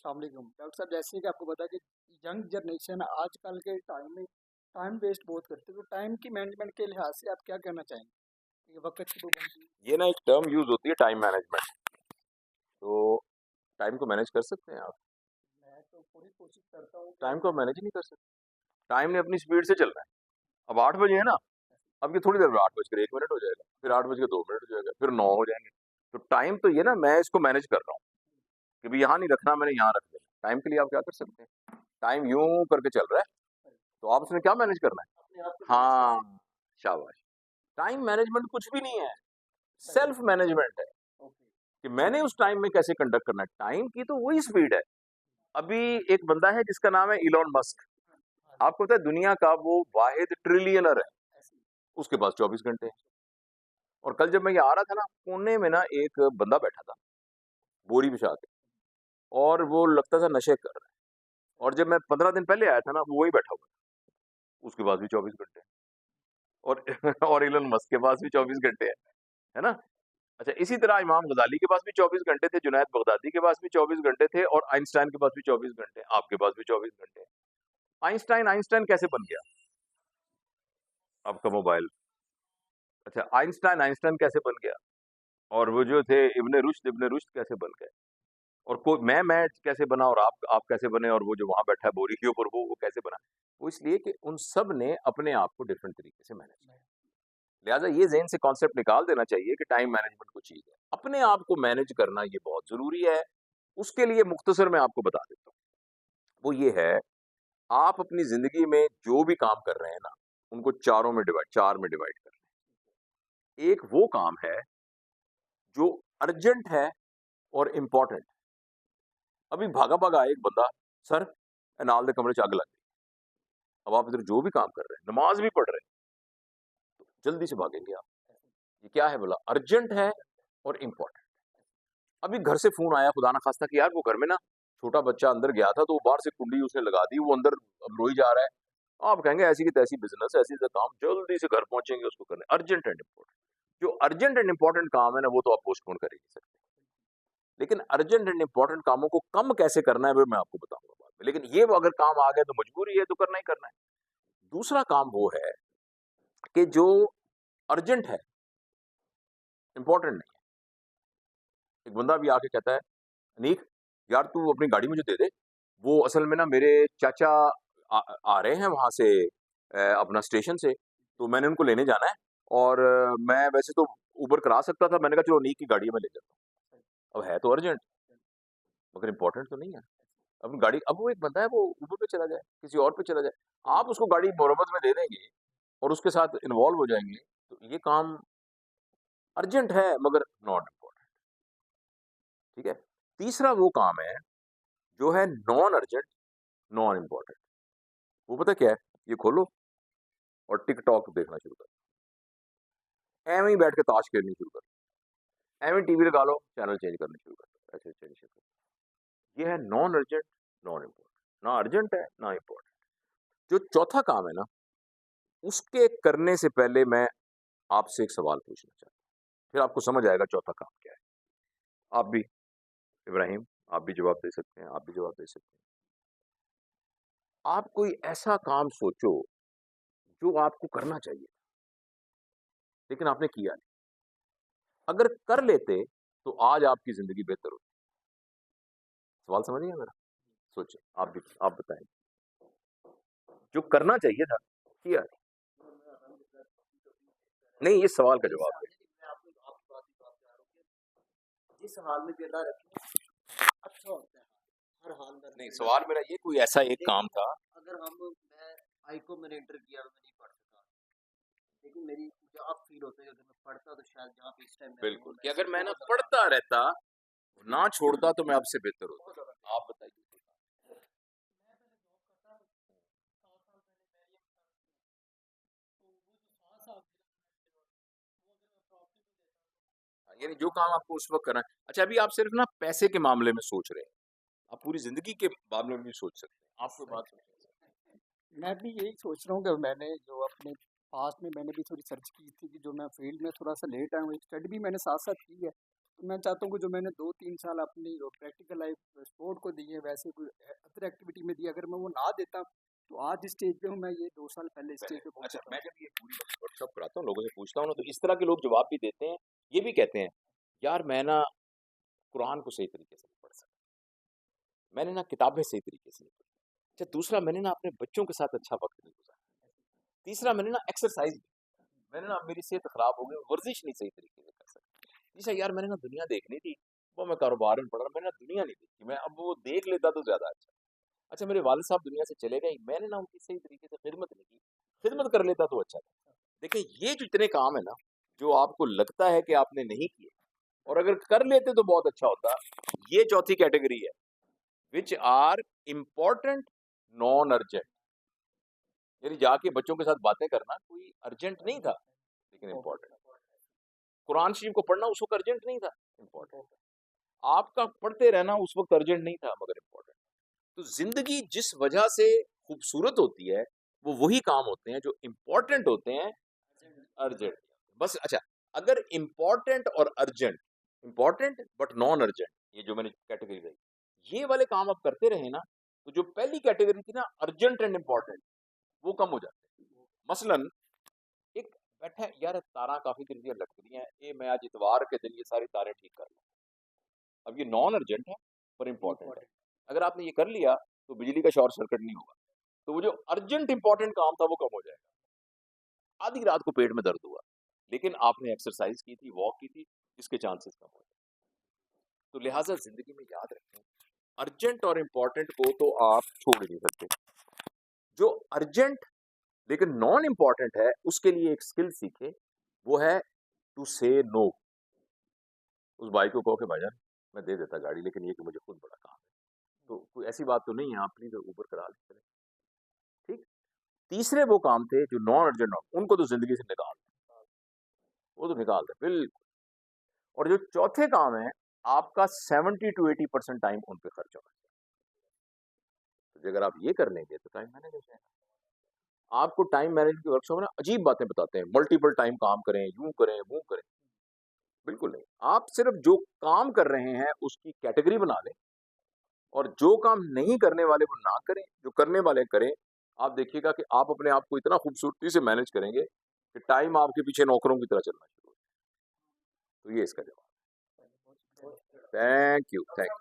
अस्सलाम वालेकुम डॉक्टर साहब। जैसे कि आपको पता है कि यंग जनरेशन आजकल के टाइम में टाइम वेस्ट बहुत करते हैं, तो टाइम की मैनेजमेंट के लिहाज से आप क्या कहना चाहेंगे कि वक्त की पाबंदी? ये ना एक टर्म यूज होती है टाइम मैनेजमेंट। तो टाइम को मैनेज कर सकते हैं आप? मैं तो पूरी कोशिश करता हूँ कि टाइम को मैनेज ही नहीं कर सकते। टाइम ने अपनी स्पीड से चलना है। अब 8 बजे है ना, अब ये थोड़ी देर में 8 बज कर 1 मिनट हो जाएगा, फिर 8 बज के 2 मिनट हो जाएगा, फिर 9 हो जाएंगे। तो टाइम तो ये ना, मैं इसको मैनेज कर रहा हूँ कि भाई यहाँ नहीं रखना, मैंने यहाँ रख दिया। टाइम के लिए आप क्या कर सकते हैं? टाइम यूं करके चल रहा है, तो आप उसमें क्या मैनेज करना है? अपने आप को मैनेज हाँ, करना। शाबाश। टाइम मैनेजमेंट कुछ भी नहीं है, सही। सेल्फ मैनेजमेंट है ओके। कि मैंने उस टाइम में कैसे कंडक्ट करना है। टाइम की तो वही स्पीड है। अभी एक बंदा है जिसका नाम है इलॉन मस्क। हाँ जी। आपको पता है दुनिया का वो वाहिद ट्रिलियनर है। ऐसे ही। उसके पास 24 घंटे हैं। और कल जब मैं ये आ रहा था ना, कोने में ना एक बंदा बैठा था, बोरी बिछा के, और वो लगता था नशे कर रहा है। और जब मैं 15 दिन पहले आया था ना, वो वही बैठा हुआ था, उसके पास भी 24 घंटे हैं। और और इलन मस्क के पास भी 24 घंटे है ना? अच्छा, इसी तरह इमाम गजाली के पास भी 24 घंटे थे, जुनैद बगदादी के पास भी 24 घंटे थे, और आइंस्टाइन के पास भी 24 घंटे, आपके पास भी 24 घंटे। आइंस्टाइन आइंस्टाइन कैसे बन गया? आपका मोबाइल। अच्छा, आइंस्टाइन आइंस्टाइन कैसे बन गया? और वो जो थे इब्ने रुश्द कैसे बन गए? और कोई मैं कैसे बना, और आप कैसे बने, और वो जो वहां बैठा है बोरी के ऊपर, वो कैसे बना? वो इसलिए कि उन सब ने अपने आप को डिफरेंट तरीके से मैनेज किया। लिहाजा ये ज़हन से कॉन्सेप्ट निकाल देना चाहिए कि टाइम मैनेजमेंट कोई चीज़ है। अपने आप को मैनेज करना ये बहुत ज़रूरी है। उसके लिए मुख्तसर मैं आपको बता देता हूँ। वो ये है, आप अपनी ज़िंदगी में जो भी काम कर रहे हैं ना, उनको 4 में डिवाइड कर लें। एक वो काम है जो अर्जेंट है और इम्पोर्टेंट। अभी भागा-भागा आया एक बंदा, "सर, नाल दे कमरे च अग लग गई।" अब आप इधर जो भी काम कर रहे हैं, नमाज़ भी पढ़ रहे हैं, तो जल्दी से भागेंगे आप। ये क्या है बोला? अर्जेंट है और इम्पोर्टेंट। अभी घर से फ़ोन आया खुदा ना ख़ास्ता कि यार वो घर में ना छोटा बच्चा अंदर गया था, तो वो बाहर से कुंडी उसने लगा दी, वो अंदर अब रोई जा रहा है। आप कहेंगे ऐसी की तैसी बिज़नेस, ऐसी का काम, जल्दी से घर पहुँचेंगे उसको करने। Urgent and important. जो अर्जेंट एंड इम्पोर्टेंट काम है ना, वो तो आप पोस्टपोन कर ही नहीं सकते। लेकिन अर्जेंट एंड इम्पोर्टेंट कामों को कम कैसे करना है, वो मैं आपको बताऊँगा बाद में। लेकिन ये अगर काम आ गया तो मजबूरी है, तो करना ही करना है। दूसरा काम वो है कि जो अर्जेंट है, इम्पोर्टेंट नहीं है। एक बंदा भी आके कहता है, "अनीक, यार तू अपनी गाड़ी मुझे दे दे। वो असल में ना मेरे चाचा आ रहे हैं वहाँ से, अपना स्टेशन से, तो मैंने उनको लेने जाना है, और मैं वैसे तो उबर करा सकता था, मैंने कहा चलो अनीक की गाड़ी है, मैं ले जाता हूँ।" अब है तो अर्जेंट, मगर इम्पोर्टेंट तो नहीं है। अब गाड़ी, अब वो एक बंदा है, वो उबर पे चला जाए, किसी और पे चला जाए। आप उसको गाड़ी मुरम्मत में दे देंगे और उसके साथ इन्वॉल्व हो जाएँगे, तो ये काम अर्जेंट है मगर नॉट इम्पोर्टेंट, ठीक है? तीसरा वो काम है जो है नॉन अर्जेंट, नॉन इम्पोर्टेंट। वो पता क्या है? ये खोलो और टिकटॉक देखना शुरू करो। ऐवें ही बैठ के ताश खेलनी शुरू कर दो। ऐवें टीवी लगा लो, चैनल चेंज करने शुरू कर दो। ऐसे चेंज शुरू कर दो। ये है नॉन अर्जेंट, नॉन इम्पोर्टेंट। ना अर्जेंट है, ना इम्पोर्टेंट। जो चौथा काम है ना, उसके करने से पहले मैं आपसे एक सवाल पूछना चाहता हूँ। फिर आपको समझ आएगा चौथा काम क्या है। आप भी, इब्राहिम, आप भी जवाब दे सकते हैं, आप भी जवाब दे सकते हैं। आप कोई ऐसा काम सोचो जो आपको करना चाहिए, लेकिन आपने किया नहीं। अगर कर लेते तो आज आपकी ज़िंदगी बेहतर होती। सवाल समझ गए मेरा? सोचिए, आप भी, आप बताएँ। जो करना चाहिए था, किया नहीं। नहीं, इस सवाल का जवाब दें। मैं आपको आपकी बात की बात कर रहा हूँ कि जिस हाल में भी अल्लाह रखे अच्छा होता है। हर हाल में नहीं, अल्हम्दुलिल्लाह। सवाल मेरा ये कोई ऐसा एक काम लेकिन था। अगर मैं आई को मैंने इंटर किया तो मैं नहीं पढ़ सका, लेकिन मेरी मुझे अब फील होता है कि अगर मैं पढ़ता तो शायद जहाँ पे इस टाइम मैं हूँ बिल्कुल, कि मैं अगर मैं ना बहुत ज़्यादा पढ़ता रहता, ना छोड़ता, तो मैं आपसे बेहतर बहुत होता। ज़्यादा आप बताइए। मैं पहले जॉब करता 7 साल पहले मैं ये तो वो जो 7 साल थे ना वो अगर मैं प्रॉपर्टी में देता यानी जो काम आपको उस वक़्त करना है। अच्छा, अभी आप सिर्फ़ ना पैसे के मामले में सोच रहे हैं। आप पूरी ज़िंदगी के मामले में भी सोच सकते हैं। आप कोई बात सोचिए। मैं भी यही सोच रहा हूँ कि मैंने जो अपने पास्ट में मैंने भी थोड़ी सर्च की थी कि जो मैं फील्ड में थोड़ा सा लेट आया हूँ, स्टडी भी मैंने साथ साथ की है, तो मैं चाहता हूँ कि जो मैंने 2-3 साल अपनी प्रैक्टिकल लाइफ स्पोर्ट को दी है, वैसे कोई अदर एक्टिविटी में दी, अगर मैं वो ना देता तो आज स्टेज पे हूँ, मैं ये 2 साल पहले स्टेज पे पहुंच अच्छा, चुका मैं हूँ। जब ये पूरी वर्कशॉप कराता हूँ, लोगों से पूछता हूँ ना, तो इस तरह के लोग जवाब भी देते हैं, ये भी कहते हैं, यार मैं ना कुरान को सही तरीके से नहीं पढ़ सका, मैंने ना किताबें सही तरीके से नहीं पढ़ी। अच्छा, दूसरा मैंने ना अपने बच्चों के साथ अच्छा वक्त नहीं गुजारा। तीसरा मैंने ना एक्सरसाइज, मैंने ना मेरी सेहत खराब हो गई, वर्जिश नहीं सही तरीके से कर सका। तीसरा यार मैंने ना दुनिया देखनी थी, वो मैं कारोबार में पड़ रहा, मैंने ना दुनिया नहीं देखी, मैं अब वो देख लेता तो ज्यादा अच्छा। अच्छा, मेरे वालिद साहब दुनिया से चले गए, मैंने ना उनकी सही तरीके से खिदमत नहीं की, खिदमत कर लेता तो अच्छा था। देखिए ये जो इतने काम है ना, जो आपको लगता है कि आपने नहीं किए, और अगर कर लेते तो बहुत अच्छा होता। ये चौथी कैटेगरी है, which are important non urgent, यानी जाके बच्चों के साथ बातें करना कोई अर्जेंट नहीं था, लेकिन इम्पोर्टेंट। कुरान शरीफ को पढ़ना उस वक्त अर्जेंट नहीं था, इम्पोर्टेंट। आपका पढ़ते रहना उस वक्त अर्जेंट नहीं था, मगर इम्पोर्टेंट। तो जिंदगी जिस वजह से खूबसूरत होती है, वो वही काम होते हैं जो इम्पोर्टेंट होते हैं, अर्जेंट। बस अच्छा, अगर इम्पोर्टेंट और urgent, important but non urgent, ये जो मैंने कैटेगरी दी, ये वाले काम आप करते रहे ना, तो जो पहली कैटेगरी थी ना, अर्जेंट एंड इम्पोर्टेंट, वो कम हो जाते हैं। मसलन एक बैठा है, यार तारा काफी दिन से लटक रही हैं, ये मैं आज इतवार के दिन ये सारी तारें ठीक कर लूं। अब ये नॉन अर्जेंट है पर इम्पोर्टेंट है, अगर आपने ये कर लिया तो बिजली का शॉर्ट सर्किट नहीं होगा, तो वो जो अर्जेंट इंपॉर्टेंट काम था वो कम हो जाएगा। आधी रात को पेट में दर्द हुआ, लेकिन आपने एक्सरसाइज की थी, वॉक की थी, इसके चांसेस कम हो जाए। तो लिहाजा जिंदगी में याद रखें, अर्जेंट और इम्पोर्टेंट को तो आप छोड़ ही नहीं सकते। जो अर्जेंट लेकिन नॉन इम्पोर्टेंट है, उसके लिए एक स्किल सीखे, वो है टू से नो। उस भाई को कहो कि भाईजान मैं दे देता गाड़ी, लेकिन ये कि मुझे खुद बड़ा काम है, तो कोई ऐसी बात तो नहीं है, आप प्लीज ऊबर करा लेते हैं, ठीक। तीसरे वो काम थे जो नॉन अर्जेंट, उनको तो जिंदगी से निकाल दें, वो तो निकाल दें बिल्कुल। और जो चौथे काम है, आपका 70 to 80% टाइम उन पे खर्च होना चाहिए। तो अगर आप ये कर लेंगे तो टाइम मैनेज हो जाएगा। आपको टाइम मैनेजमेंट की वर्कशॉप में अजीब बातें बताते हैं, मल्टीपल टाइम काम करें, यूं करें वो करें, बिल्कुल नहीं। आप सिर्फ जो काम कर रहे हैं उसकी कैटेगरी बना लें, और जो काम नहीं करने वाले वो ना करें, जो करने वाले करें। आप देखिएगा कि आप अपने आप को इतना खूबसूरती से मैनेज करेंगे कि टाइम आपके पीछे नौकरों की तरह चलना शुरू हो जाए। तो ये इसका जवाब। Thank you, thank